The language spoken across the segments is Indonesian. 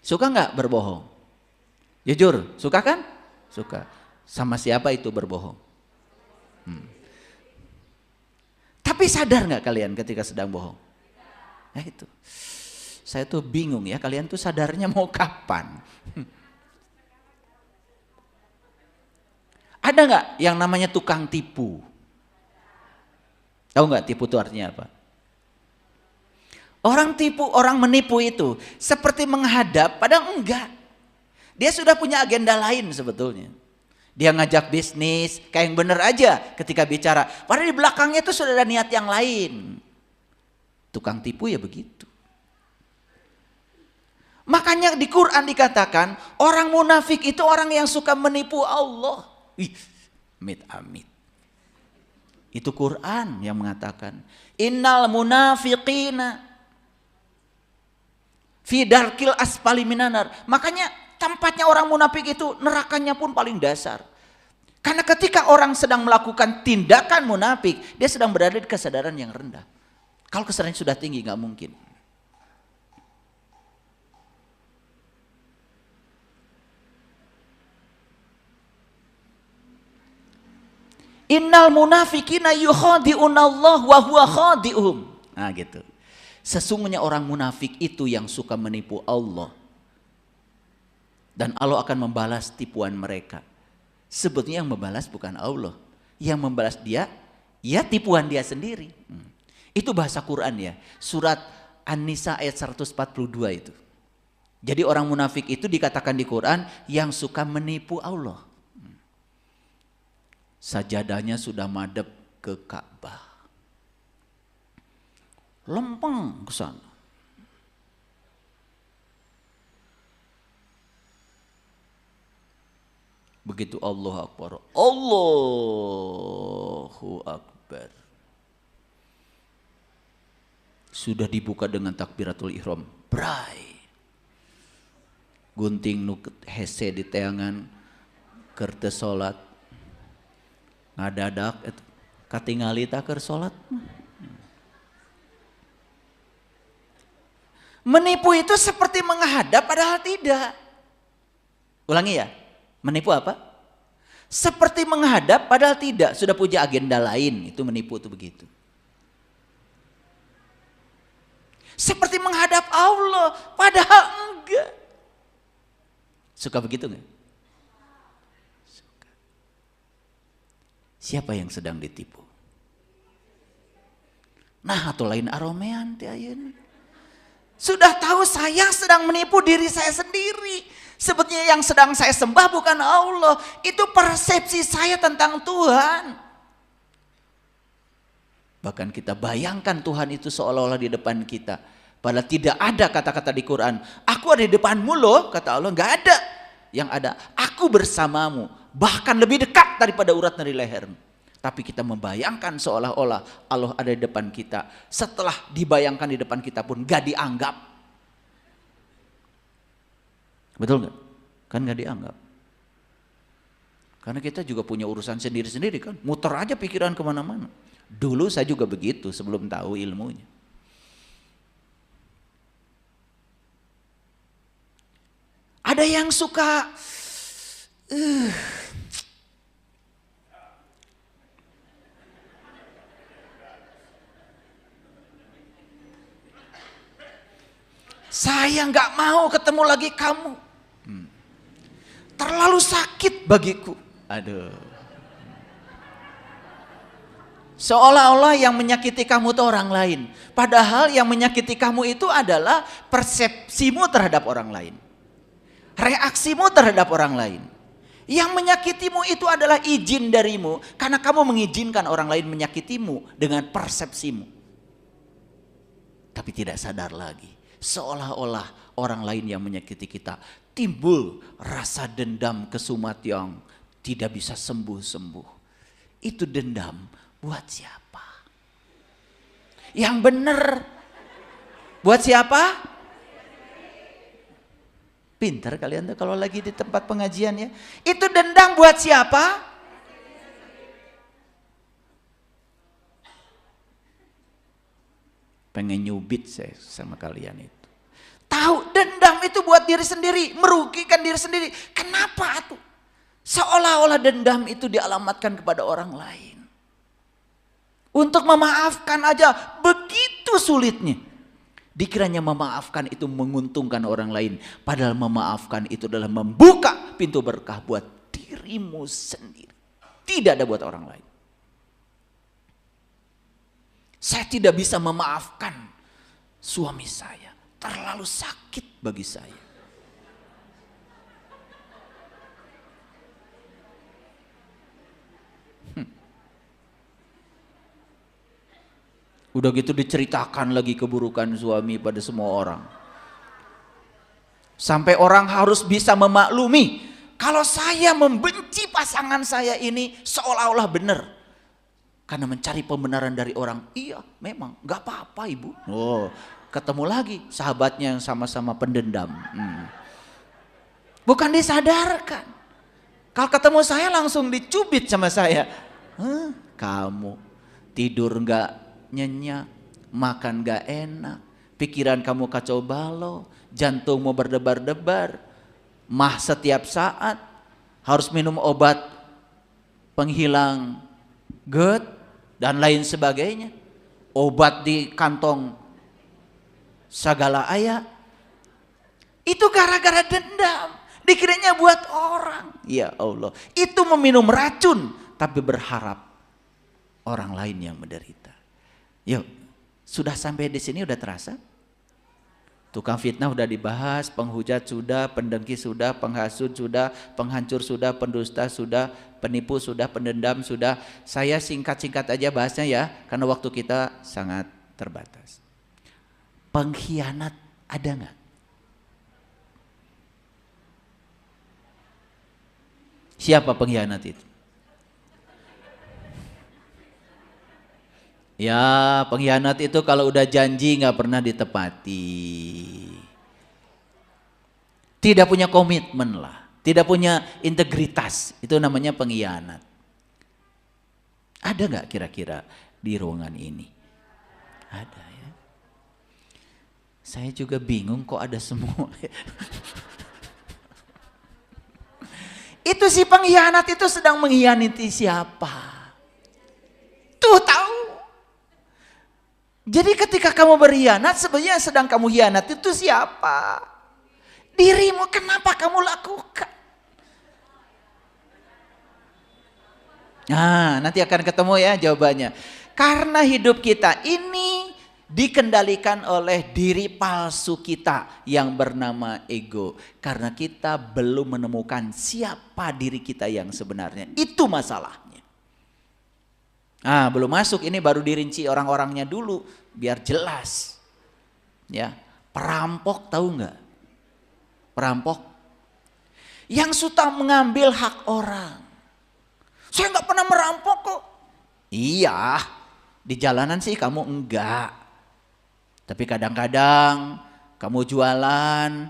Suka nggak berbohong? Jujur, suka kan? Suka. Sama siapa itu berbohong? Tapi sadar nggak kalian ketika sedang bohong? Nah itu. Saya tuh bingung ya, kalian tuh sadarnya mau kapan? Ada nggak yang namanya tukang tipu? Tahu nggak tipu itu artinya apa? Orang tipu, orang menipu itu seperti menghadap, padahal enggak. Dia sudah punya agenda lain sebetulnya. Dia ngajak bisnis, kayak yang bener aja ketika bicara. Padahal di belakangnya itu sudah ada niat yang lain. Tukang tipu ya begitu. Makanya di Quran dikatakan, orang munafik itu orang yang suka menipu Allah. Amit-amit. Itu Quran yang mengatakan, innal munafiqina fi darkil asfali minanar. Makanya tempatnya orang munafik itu nerakanya pun paling dasar. Karena ketika orang sedang melakukan tindakan munafik, dia sedang berada di kesadaran yang rendah. Kalau kesadaran sudah tinggi nggak mungkin. Innal munafiqina yukhadi'unallah wa huwa khadi'uhum. Nah gitu. Sesungguhnya orang munafik itu yang suka menipu Allah. Dan Allah akan membalas tipuan mereka. Sebetulnya yang membalas bukan Allah. Yang membalas dia, ya tipuan dia sendiri. Itu bahasa Quran ya. Surat An-Nisa ayat 142 itu. Jadi orang munafik itu dikatakan di Quran yang suka menipu Allah. Sajadahnya sudah madep ke Ka'bah. Lempeng ke sana. Begitu Allahu Akbar. Allahu Akbar. Sudah dibuka dengan takbiratul ihram. Bray. Gunting nuket hese di teangan. Kerte salat. Ngadadak katingali tak keur salat. Menipu itu seperti menghadap padahal tidak. Ulangi ya. Menipu apa? Seperti menghadap padahal tidak. Sudah punya agenda lain. Itu menipu itu begitu. Seperti menghadap Allah padahal enggak. Suka begitu enggak? Suka. Siapa yang sedang ditipu? Nah atau lain aromean teh ayeuna. Sudah tahu saya sedang menipu diri saya sendiri. Sebetulnya yang sedang saya sembah bukan Allah. Itu persepsi saya tentang Tuhan. Bahkan kita bayangkan Tuhan itu seolah-olah di depan kita. Padahal tidak ada kata-kata di Quran. Aku ada di depanmu loh, kata Allah. Enggak ada. Yang ada, aku bersamamu. Bahkan lebih dekat daripada urat nadi lehermu. Tapi kita membayangkan seolah-olah Allah ada di depan kita. Setelah dibayangkan di depan kita pun gak dianggap. Betul gak? Kan gak dianggap. Karena kita juga punya urusan sendiri-sendiri kan. Muter aja pikiran kemana-mana. Dulu saya juga begitu sebelum tahu ilmunya. Ada yang suka saya nggak mau ketemu lagi kamu. Terlalu sakit bagiku. Aduh. Seolah-olah yang menyakiti kamu itu orang lain. Padahal yang menyakiti kamu itu adalah persepsimu terhadap orang lain. Reaksimu terhadap orang lain. Yang menyakitimu itu adalah izin darimu. Karena kamu mengizinkan orang lain menyakitimu dengan persepsimu. Tapi tidak sadar lagi. Seolah-olah orang lain yang menyakiti kita. Timbul rasa dendam kesumat yang tidak bisa sembuh-sembuh. Itu dendam buat siapa? Yang benar buat siapa? Pintar kalian tuh kalau lagi di tempat pengajian ya. Itu dendam buat siapa? Pengen nyubit saya sama kalian itu. Tahu dendam itu itu buat diri sendiri, merugikan diri sendiri. Kenapa tuh? Seolah-olah dendam itu dialamatkan kepada orang lain. Untuk memaafkan aja begitu sulitnya. Dikiranya memaafkan itu menguntungkan orang lain. Padahal memaafkan itu adalah membuka pintu berkah buat dirimu sendiri. Tidak ada buat orang lain. Saya tidak bisa memaafkan suami saya. Terlalu sakit bagi saya. Udah gitu diceritakan lagi keburukan suami pada semua orang. Sampai orang harus bisa memaklumi. Kalau saya membenci pasangan saya ini seolah-olah benar. Karena mencari pembenaran dari orang. Iya memang gak apa-apa ibu. Oh, ketemu lagi sahabatnya yang sama-sama pendendam. Bukan disadarkan. Kalau ketemu saya langsung dicubit sama saya. Kamu tidur gak nyenyak, makan gak enak, pikiran kamu kacau balau, jantungmu berdebar-debar, mah setiap saat, harus minum obat penghilang GERD dan lain sebagainya, obat di kantong segala ayat. Itu gara-gara dendam, dikiranya buat orang. Ya Allah, itu meminum racun tapi berharap orang lain yang menderita. Yuk, sudah sampai di sini udah terasa? Tukang fitnah udah dibahas, penghujat sudah, pendengki sudah, penghasut sudah, penghancur sudah, pendusta sudah, penipu sudah, pendendam sudah. Saya singkat-singkat aja bahasnya ya, karena waktu kita sangat terbatas. Pengkhianat ada nggak? Siapa pengkhianat itu? Ya, pengkhianat itu kalau udah janji nggak pernah ditepati. Tidak punya komitmen lah, tidak punya integritas, itu namanya pengkhianat. Ada nggak kira-kira di ruangan ini? Ada ya. Saya juga bingung kok ada semua. Itu si pengkhianat itu sedang mengkhianati siapa? Tuh tahu. Jadi ketika kamu berkhianat, sebenarnya sedang kamu hianat itu siapa? Dirimu. Kenapa kamu lakukan? Nah, nanti akan ketemu ya jawabannya. Karena hidup kita ini dikendalikan oleh diri palsu kita yang bernama ego. Karena kita belum menemukan siapa diri kita yang sebenarnya. Itu masalahnya. Ah, belum masuk, ini baru dirinci orang-orangnya dulu biar jelas. Ya, perampok tahu nggak? Perampok yang suka mengambil hak orang. Saya nggak pernah merampok kok. Iya, di jalanan sih kamu enggak. Tapi kadang-kadang kamu jualan,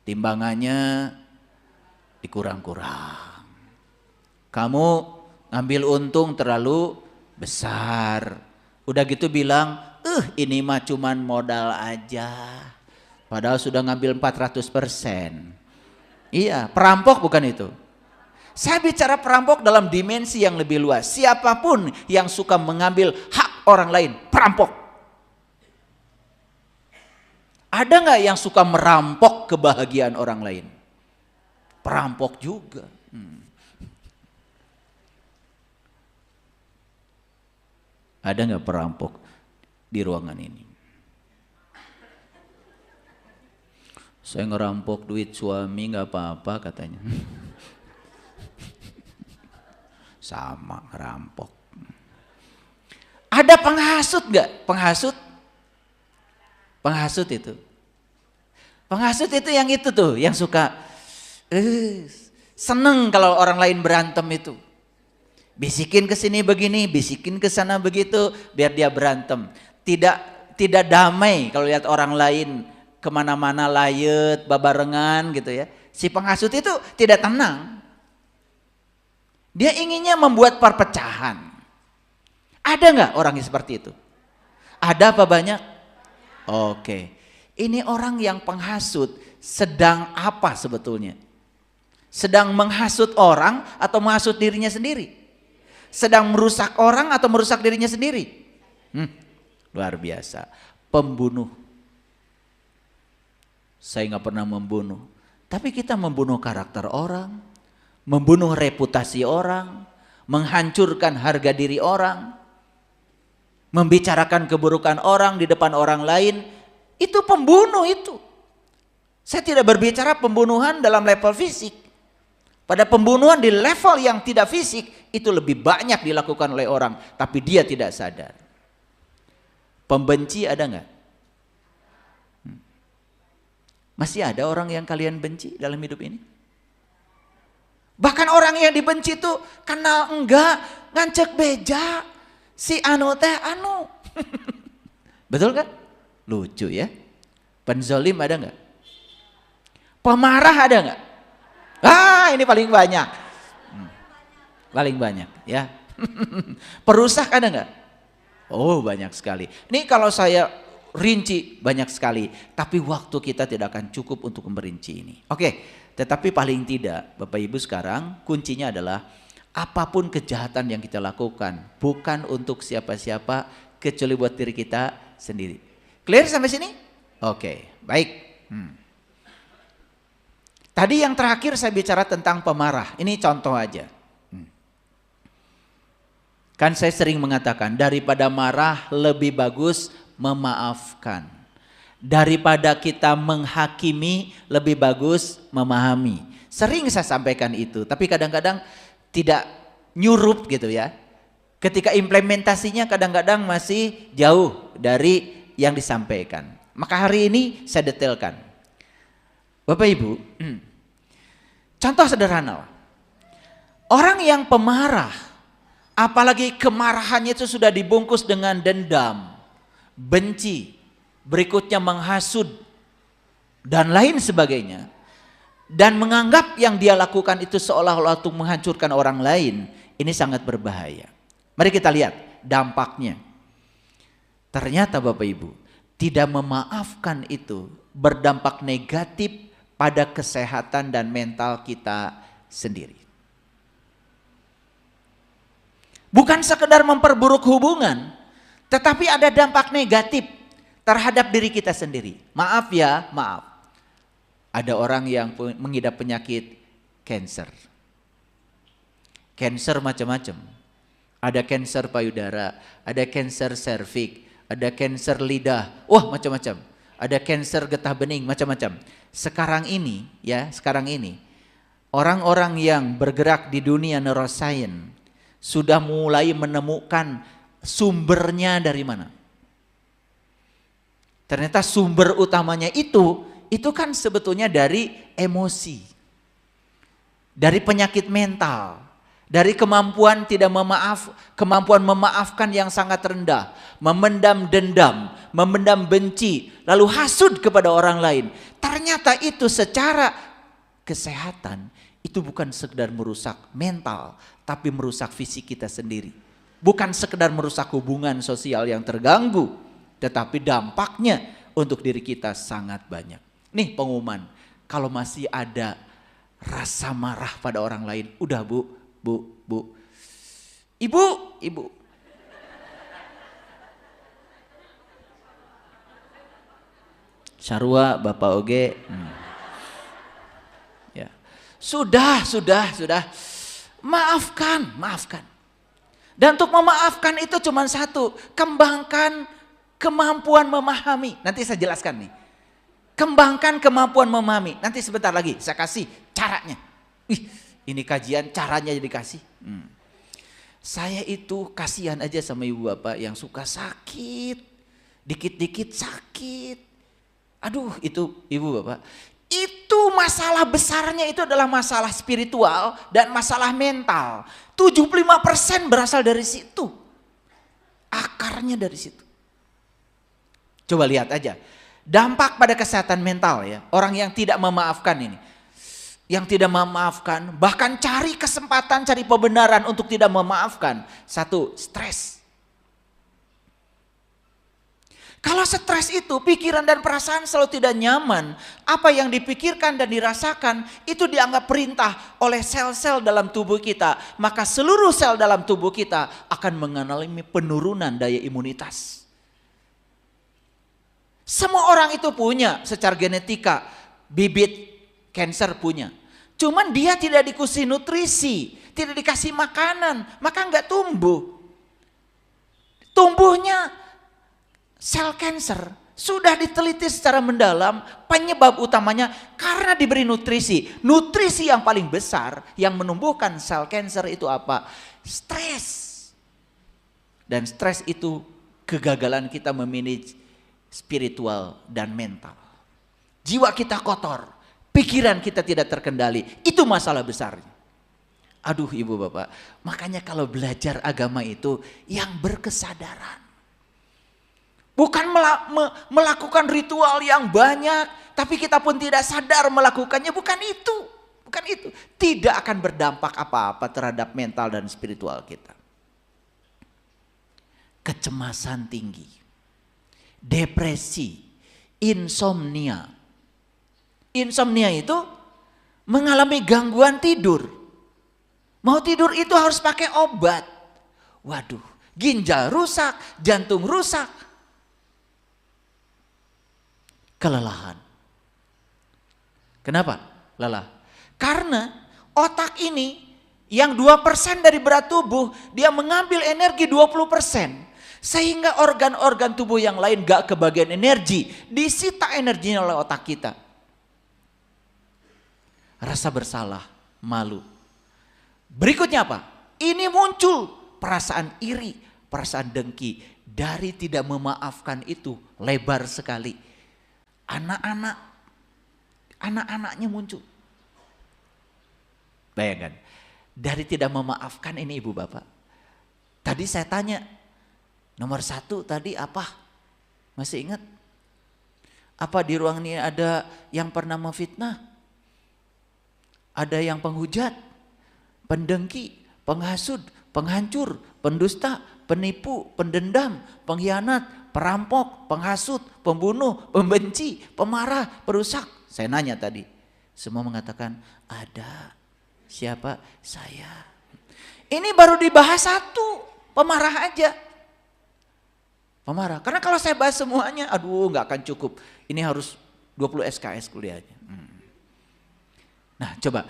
timbangannya dikurang-kurang. Kamu ngambil untung terlalu besar. Udah gitu bilang, ini mah cuman modal aja. Padahal sudah ngambil 400%. Iya, perampok bukan itu. Saya bicara perampok dalam dimensi yang lebih luas. Siapapun yang suka mengambil hak orang lain, perampok. Ada nggak yang suka merampok kebahagiaan orang lain? Perampok juga. Ada nggak perampok di ruangan ini? Saya ngerampok duit suami nggak apa-apa katanya. Sama ngerampok. Ada penghasut nggak? Penghasut? Penghasut itu. Penghasut itu yang itu tuh, yang suka seneng kalau orang lain berantem itu. Bisikin ke sini begini, bisikin ke sana begitu, biar dia berantem. Tidak damai kalau lihat orang lain kemana-mana layet, babarengan gitu ya. Si penghasut itu tidak tenang. Dia inginnya membuat perpecahan. Ada nggak orang yang seperti itu? Ada apa banyak? Oke. Ini orang yang penghasut sedang apa sebetulnya? Sedang menghasut orang atau menghasut dirinya sendiri? Sedang merusak orang atau merusak dirinya sendiri? Luar biasa. Pembunuh. Saya nggak pernah membunuh. Tapi kita membunuh karakter orang. Membunuh reputasi orang. Menghancurkan harga diri orang. Membicarakan keburukan orang di depan orang lain. Itu pembunuh itu. Saya tidak berbicara pembunuhan dalam level fisik. Pada pembunuhan di level yang tidak fisik, itu lebih banyak dilakukan oleh orang. Tapi dia tidak sadar. Pembenci ada nggak? Masih ada orang yang kalian benci dalam hidup ini? Bahkan orang yang dibenci itu kenal enggak, ngancek beja. Si anu teh anu. Betul kan? Lucu ya. Penzolim ada nggak? Pemarah ada nggak? Ini paling banyak. Paling banyak ya. Perusak ada nggak? Oh banyak sekali. Ini kalau saya rinci banyak sekali. Tapi waktu kita tidak akan cukup untuk merinci ini. Oke, tetapi paling tidak Bapak Ibu sekarang kuncinya adalah apapun kejahatan yang kita lakukan bukan untuk siapa-siapa kecuali buat diri kita sendiri. Clear sampai sini? Oke, baik. Tadi yang terakhir saya bicara tentang pemarah. Ini contoh aja. Kan saya sering mengatakan daripada marah lebih bagus memaafkan. Daripada kita menghakimi lebih bagus memahami. Sering saya sampaikan itu. Tapi kadang-kadang tidak nyurup gitu ya. Ketika implementasinya kadang-kadang masih jauh dari yang disampaikan. Maka hari ini saya detailkan. Bapak Ibu, contoh sederhana. Orang yang pemarah, apalagi kemarahannya itu sudah dibungkus dengan dendam, benci, berikutnya menghasut, dan lain sebagainya. Dan menganggap yang dia lakukan itu seolah-olah untuk menghancurkan orang lain, ini sangat berbahaya. Mari kita lihat dampaknya. Ternyata Bapak Ibu, tidak memaafkan itu berdampak negatif pada kesehatan dan mental kita sendiri. Bukan sekedar memperburuk hubungan, tetapi ada dampak negatif terhadap diri kita sendiri. Maaf ya, maaf. Ada orang yang mengidap penyakit kanker. Kanker macam-macam. Ada kanker payudara, ada kanker serviks, ada kanker lidah. Wah, macam-macam. Ada kanker getah bening, macam-macam. Sekarang ini, orang-orang yang bergerak di dunia neuroscience sudah mulai menemukan sumbernya dari mana. Ternyata sumber utamanya itu kan sebetulnya dari emosi, dari penyakit mental, dari kemampuan kemampuan memaafkan yang sangat rendah, memendam dendam, memendam benci, lalu hasud kepada orang lain. Ternyata itu secara kesehatan itu bukan sekedar merusak mental, tapi merusak fisik kita sendiri. Bukan sekedar merusak hubungan sosial yang terganggu, tetapi dampaknya untuk diri kita sangat banyak. Nih pengumuman, kalau masih ada rasa marah pada orang lain, udah bu, ibu. Sarua Bapak Oge. Ya. Sudah. Maafkan. Dan untuk memaafkan itu cuma satu, kembangkan kemampuan memahami. Nanti saya jelaskan nih. Kembangkan kemampuan memahami. Nanti sebentar lagi saya kasih caranya. Ini kajian caranya dikasih. Saya itu kasihan aja sama ibu bapak yang suka sakit. Dikit-dikit sakit. Aduh, itu ibu bapak. Itu masalah besarnya itu adalah masalah spiritual dan masalah mental. 75% berasal dari situ. Akarnya dari situ. Coba lihat aja. Dampak pada kesehatan mental ya. Orang yang tidak memaafkan ini. Yang tidak memaafkan, bahkan cari kesempatan, cari pembenaran untuk tidak memaafkan. 1, stres. Kalau stres itu pikiran dan perasaan selalu tidak nyaman, apa yang dipikirkan dan dirasakan itu dianggap perintah oleh sel-sel dalam tubuh kita, maka seluruh sel dalam tubuh kita akan mengalami penurunan daya imunitas. Semua orang itu punya secara genetika bibit kanker punya. Cuman dia tidak dikasih nutrisi, tidak dikasih makanan, maka nggak tumbuh. Tumbuhnya sel kanker sudah diteliti secara mendalam, penyebab utamanya karena diberi nutrisi. Nutrisi yang paling besar yang menumbuhkan sel kanker itu apa? Stres. Dan stres itu kegagalan kita memanage spiritual dan mental. Jiwa kita kotor, pikiran kita tidak terkendali. Itu masalah besarnya. Aduh ibu bapak, makanya kalau belajar agama itu yang berkesadaran. Bukan melakukan ritual yang banyak, tapi kita pun tidak sadar melakukannya. Bukan itu, bukan itu. Tidak akan berdampak apa-apa terhadap mental dan spiritual kita. Kecemasan tinggi, depresi, insomnia. Insomnia itu mengalami gangguan tidur. Mau tidur itu harus pakai obat. Waduh, ginjal rusak, jantung rusak. Kelelahan. Kenapa lelah? Karena otak ini yang 2% dari berat tubuh, dia mengambil energi 20%. Sehingga organ-organ tubuh yang lain gak kebagian energi, disita energinya oleh otak kita. Rasa bersalah, malu. Berikutnya apa? Ini muncul perasaan iri, perasaan dengki. Dari tidak memaafkan itu lebar sekali. Anak-anaknya muncul. Bayangkan, dari tidak memaafkan ini ibu bapak. Tadi saya tanya, nomor 1 tadi apa? Masih ingat? Apa di ruang ini ada yang pernah memfitnah? Ada yang penghujat, pendengki, penghasut, penghancur, pendusta, penipu, pendendam, pengkhianat, perampok, penghasut, pembunuh, pembenci, pemarah, perusak. Saya nanya tadi, semua mengatakan ada. Siapa? Saya. Ini baru dibahas 1, pemarah aja. Pemarah, karena kalau saya bahas semuanya, aduh nggak akan cukup. Ini harus 20 SKS kuliahnya. Nah coba,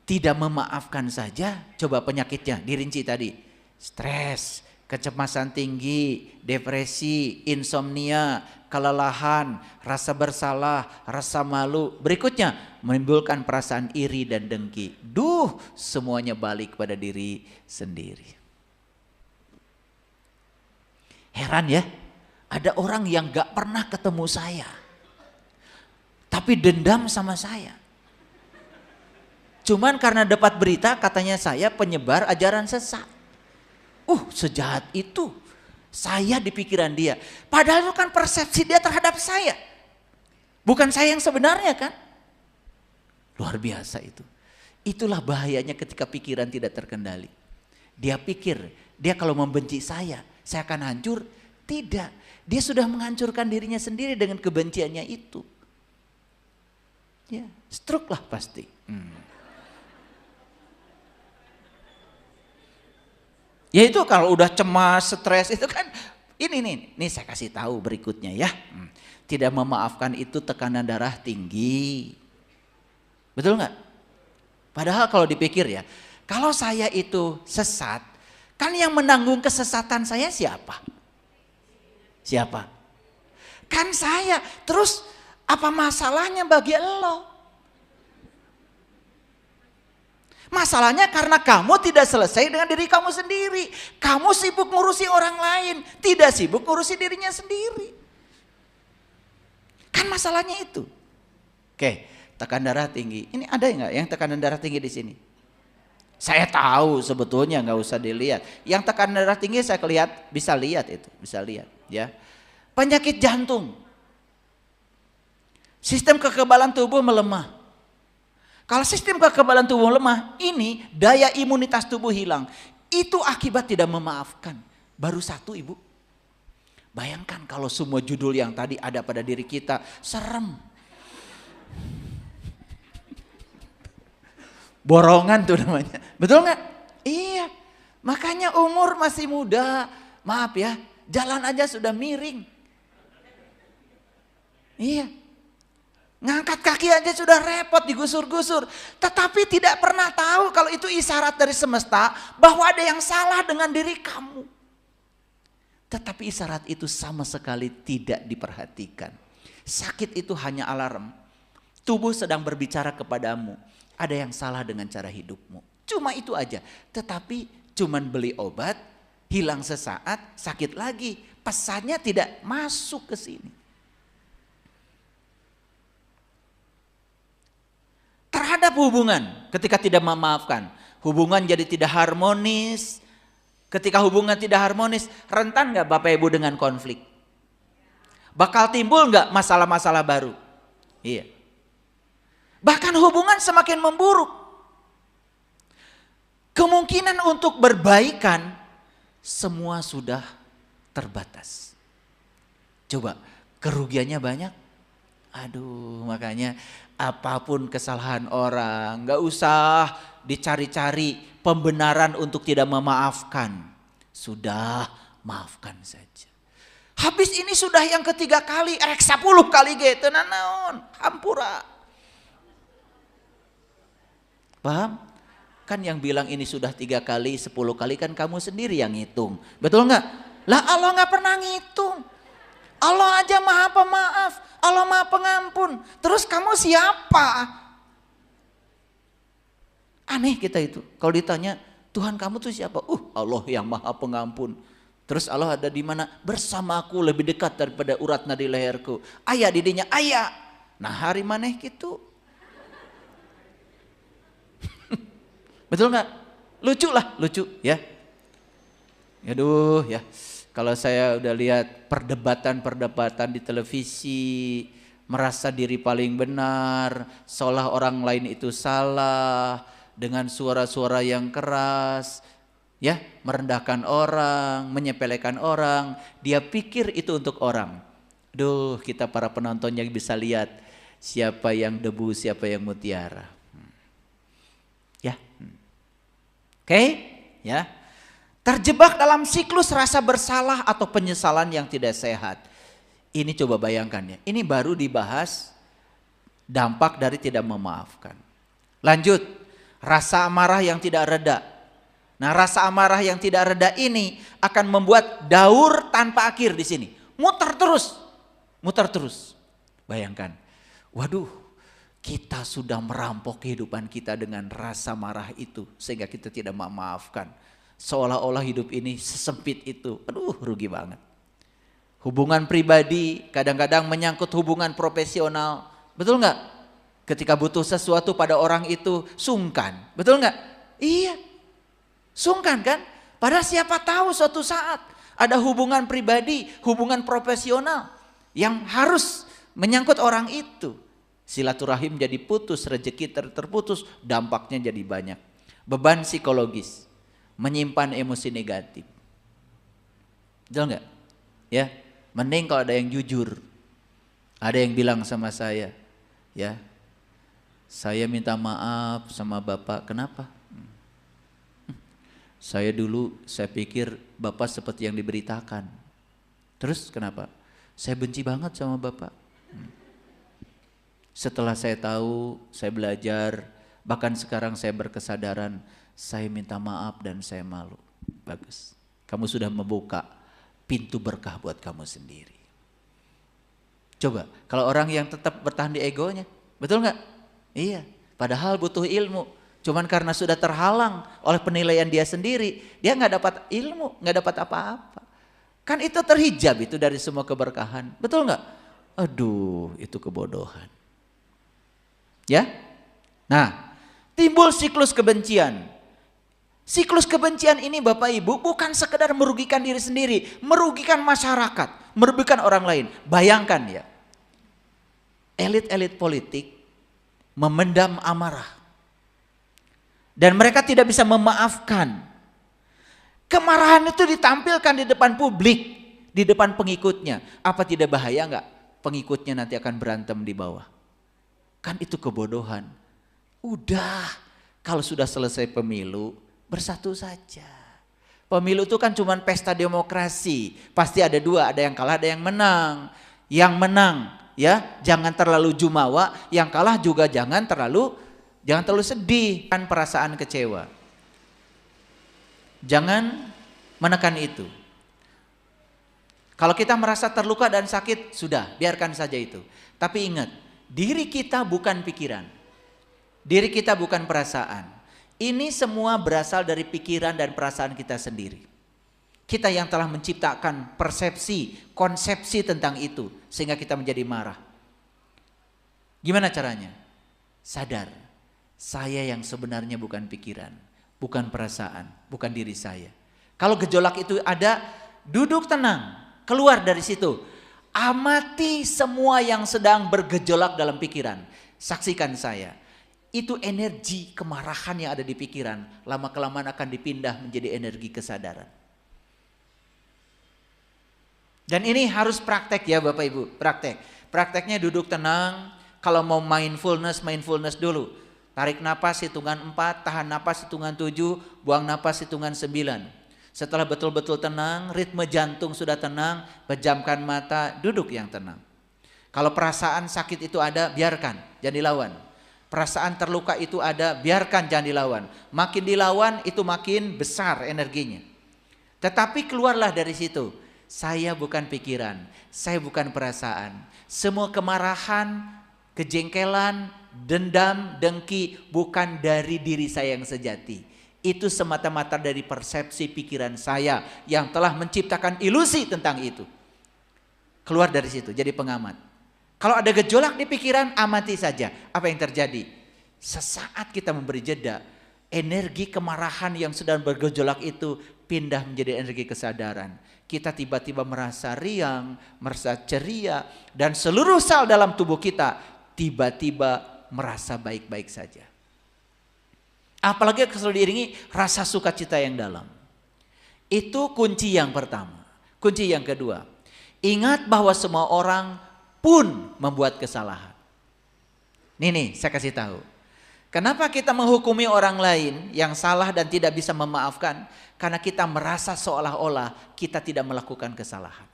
tidak memaafkan saja, coba penyakitnya dirinci tadi. Stres, kecemasan tinggi, depresi, insomnia, kelelahan, rasa bersalah, rasa malu. Berikutnya menimbulkan perasaan iri dan dengki. Semuanya balik pada diri sendiri. Heran ya, ada orang yang gak pernah ketemu saya, tapi dendam sama saya. Cuman karena dapat berita katanya saya penyebar ajaran sesat. Sejahat itu saya di pikiran dia. Padahal itu kan persepsi dia terhadap saya. Bukan saya yang sebenarnya kan. Luar biasa itu. Itulah bahayanya ketika pikiran tidak terkendali. Dia pikir, dia kalau membenci saya akan hancur. Tidak, dia sudah menghancurkan dirinya sendiri dengan kebenciannya itu. Ya, stroke lah pasti. Ya itu kalau udah cemas, stres itu kan ini saya kasih tahu berikutnya ya. Tidak memaafkan itu tekanan darah tinggi. Betul nggak? Padahal kalau dipikir ya, kalau saya itu sesat, kan yang menanggung kesesatan saya siapa? Siapa? Kan saya. Terus apa masalahnya bagi elo? Masalahnya karena kamu tidak selesai dengan diri kamu sendiri. Kamu sibuk ngurusi orang lain, tidak sibuk ngurusi dirinya sendiri. Kan masalahnya itu. Oke, tekanan darah tinggi. Ini ada nggak yang tekanan darah tinggi di sini? Saya tahu sebetulnya nggak usah dilihat. Yang tekanan darah tinggi saya lihat, bisa lihat itu, bisa lihat ya. Penyakit jantung. Sistem kekebalan tubuh melemah. Kalau sistem kekebalan tubuh lemah, ini daya imunitas tubuh hilang. Itu akibat tidak memaafkan. Baru 1 ibu. Bayangkan kalau semua judul yang tadi ada pada diri kita, serem. Borongan tuh namanya. Betul nggak? Iya. Makanya umur masih muda. Maaf ya, jalan aja sudah miring. Iya. Ngangkat kaki aja sudah repot, digusur-gusur. Tetapi tidak pernah tahu kalau itu isyarat dari semesta bahwa ada yang salah dengan diri kamu. Tetapi isyarat itu sama sekali tidak diperhatikan. Sakit itu hanya alarm. Tubuh sedang berbicara kepadamu. Ada yang salah dengan cara hidupmu. Cuma itu aja. Tetapi cuman beli obat, hilang sesaat, sakit lagi. Pesannya tidak masuk ke sini. Terhadap hubungan ketika tidak memaafkan. Hubungan jadi tidak harmonis. Ketika hubungan tidak harmonis, rentan gak Bapak Ibu dengan konflik? Bakal timbul gak masalah-masalah baru? Iya. Bahkan hubungan semakin memburuk. Kemungkinan untuk berbaikan semua sudah terbatas. Coba, kerugiannya banyak. Aduh, makanya apapun kesalahan orang, gak usah dicari-cari pembenaran untuk tidak memaafkan. Sudah, maafkan saja. Habis ini sudah yang ketiga kali, rek 10 kali gitu, naon, hampura. Paham? Kan yang bilang ini sudah 3 kali, 10 kali kan kamu sendiri yang ngitung. Betul nggak? Lah Allah nggak pernah ngitung. Allah aja maha pemaaf, Allah maha pengampun. Terus kamu siapa? Aneh kita itu. Kalau ditanya, Tuhan kamu tuh siapa? Allah yang maha pengampun. Terus Allah ada di mana? Bersamaku, lebih dekat daripada urat nadi leherku. Ayah didinya, ayah. Nah hari maneh gitu. Betul nggak? Lucu lah, lucu ya. Aduh ya. Kalau saya udah lihat perdebatan-perdebatan di televisi, merasa diri paling benar, seolah orang lain itu salah, dengan suara-suara yang keras, ya, merendahkan orang, menyepelekan orang, dia pikir itu untuk orang. Duh, kita para penontonnya bisa lihat siapa yang debu, siapa yang mutiara. Ya. Oke, ya. Terjebak dalam siklus rasa bersalah atau penyesalan yang tidak sehat. Ini coba bayangkan ya. Ini baru dibahas dampak dari tidak memaafkan. Lanjut, rasa amarah yang tidak reda. Nah, rasa amarah yang tidak reda ini akan membuat daur tanpa akhir di sini. Muter terus. Muter terus. Bayangkan. Waduh, kita sudah merampok kehidupan kita dengan rasa marah itu sehingga kita tidak memaafkan. Seolah-olah hidup ini sesempit itu. Aduh, rugi banget. Hubungan pribadi kadang-kadang menyangkut hubungan profesional. Betul nggak? Ketika butuh sesuatu pada orang itu sungkan. Betul nggak? Iya. Sungkan kan? Padahal siapa tahu suatu saat ada hubungan pribadi, hubungan profesional yang harus menyangkut orang itu. Silaturahim jadi putus, rezeki terputus, dampaknya jadi banyak. Beban psikologis, menyimpan emosi negatif. Betul nggak? Ya, mending kalau ada yang jujur. Ada yang bilang sama saya, ya, saya minta maaf sama Bapak. Kenapa? Saya pikir Bapak seperti yang diberitakan. Terus kenapa? Saya benci banget sama Bapak. Setelah saya tahu, saya belajar, bahkan sekarang saya berkesadaran, saya minta maaf dan saya malu. Bagus. Kamu sudah membuka pintu berkah buat kamu sendiri. Coba, kalau orang yang tetap bertahan di egonya, betul nggak? Iya, padahal butuh ilmu. Cuman karena sudah terhalang oleh penilaian dia sendiri, dia nggak dapat ilmu, nggak dapat apa-apa. Kan itu terhijab itu dari semua keberkahan, betul nggak? Aduh, itu kebodohan. Ya, nah, timbul siklus kebencian. Siklus kebencian ini Bapak Ibu bukan sekedar merugikan diri sendiri, merugikan masyarakat, merugikan orang lain. Bayangkan ya, elit-elit politik memendam amarah. Dan mereka tidak bisa memaafkan. Kemarahan itu ditampilkan di depan publik. di depan pengikutnya. Apa tidak bahaya enggak? Pengikutnya nanti akan berantem di bawah. Kan itu kebodohan. Udah, kalau sudah selesai pemilu, bersatu saja. Pemilu itu kan cuma pesta demokrasi. Pasti ada dua, ada yang kalah, ada yang menang. Yang menang ya jangan terlalu jumawa, yang kalah juga jangan terlalu sedih, kan perasaan kecewa. Jangan menekan itu. Kalau kita merasa terluka dan sakit, sudah, biarkan saja itu. Tapi ingat, diri kita bukan pikiran. Diri kita bukan perasaan. Ini semua berasal dari pikiran dan perasaan kita sendiri. Kita yang telah menciptakan persepsi, konsepsi tentang itu, sehingga kita menjadi marah. Gimana caranya? Sadar, saya yang sebenarnya bukan pikiran, bukan perasaan, bukan diri saya. Kalau gejolak itu ada, duduk tenang. Keluar dari situ, amati semua yang sedang bergejolak dalam pikiran. Saksikan saya, itu energi kemarahan yang ada di pikiran, lama-kelamaan akan dipindah menjadi energi kesadaran. Dan ini harus praktek ya Bapak Ibu, praktek. Prakteknya duduk tenang, kalau mau mindfulness dulu. Tarik napas hitungan 4, tahan napas hitungan 7, buang napas hitungan 9. Setelah betul-betul tenang, ritme jantung sudah tenang, pejamkan mata, duduk yang tenang. Kalau perasaan sakit itu ada, biarkan, jangan dilawan. Perasaan terluka itu ada, biarkan, jangan dilawan. Makin dilawan itu makin besar energinya. Tetapi keluarlah dari situ. Saya bukan pikiran, saya bukan perasaan. Semua kemarahan, kejengkelan, dendam, dengki bukan dari diri saya yang sejati. Itu semata-mata dari persepsi pikiran saya yang telah menciptakan ilusi tentang itu. Keluar dari situ, jadi pengamat. Kalau ada gejolak di pikiran, amati saja apa yang terjadi. Sesaat kita memberi jeda, energi kemarahan yang sedang bergejolak itu pindah menjadi energi kesadaran. Kita tiba-tiba merasa riang, merasa ceria, dan seluruh sel dalam tubuh kita tiba-tiba merasa baik-baik saja. Apalagi selalu diiringi rasa sukacita yang dalam. Itu kunci yang pertama. Kunci yang kedua, ingat bahwa semua orang pun membuat kesalahan. Nih, saya kasih tahu. Kenapa kita menghukumi orang lain yang salah dan tidak bisa memaafkan? Karena kita merasa seolah-olah kita tidak melakukan kesalahan.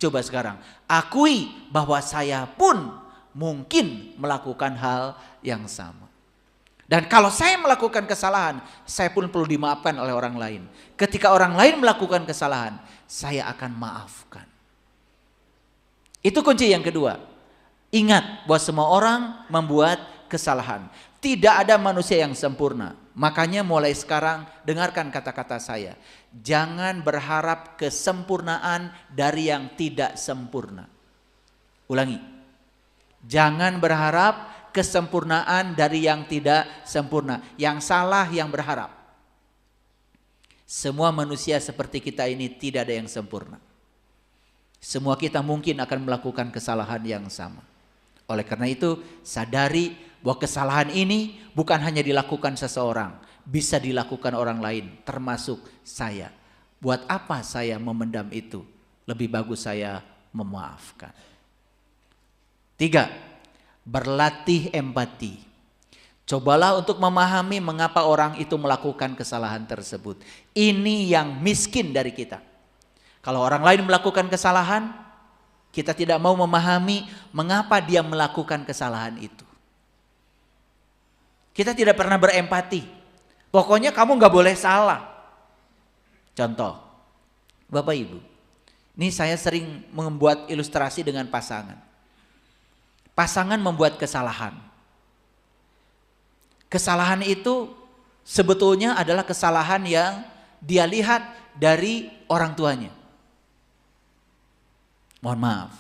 Coba sekarang, akui bahwa saya pun mungkin melakukan hal yang sama. Dan kalau saya melakukan kesalahan, saya pun perlu dimaafkan oleh orang lain. Ketika orang lain melakukan kesalahan, saya akan maafkan. Itu kunci yang kedua. Ingat bahwa semua orang membuat kesalahan. Tidak ada manusia yang sempurna. Makanya mulai sekarang dengarkan kata-kata saya. Jangan berharap kesempurnaan dari yang tidak sempurna. Ulangi. Jangan berharap kesempurnaan dari yang tidak sempurna. Yang salah yang berharap. Semua manusia seperti kita ini tidak ada yang sempurna. Semua kita mungkin akan melakukan kesalahan yang sama. Oleh karena itu sadari bahwa kesalahan ini bukan hanya dilakukan seseorang. Bisa dilakukan orang lain termasuk saya. Buat apa saya memendam itu? Lebih bagus saya memaafkan. 3. Berlatih empati. Cobalah untuk memahami mengapa orang itu melakukan kesalahan tersebut. Ini yang miskin dari kita. Kalau orang lain melakukan kesalahan, kita tidak mau memahami mengapa dia melakukan kesalahan itu. Kita tidak pernah berempati. Pokoknya kamu gak boleh salah. Contoh, Bapak Ibu, ini saya sering membuat ilustrasi dengan pasangan. Pasangan membuat kesalahan. Kesalahan itu sebetulnya adalah kesalahan yang dia lihat dari orang tuanya. Mohon maaf.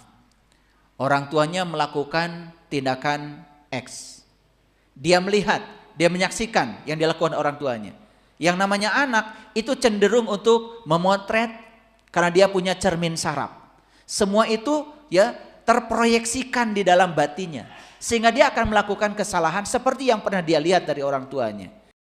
Orang tuanya melakukan tindakan X. Dia melihat, dia menyaksikan yang dilakukan orang tuanya. Yang namanya anak itu cenderung untuk memotret karena dia punya cermin saraf. Semua itu ya terproyeksikan di dalam batinnya. Sehingga dia akan melakukan kesalahan seperti yang pernah dia lihat dari orang tuanya.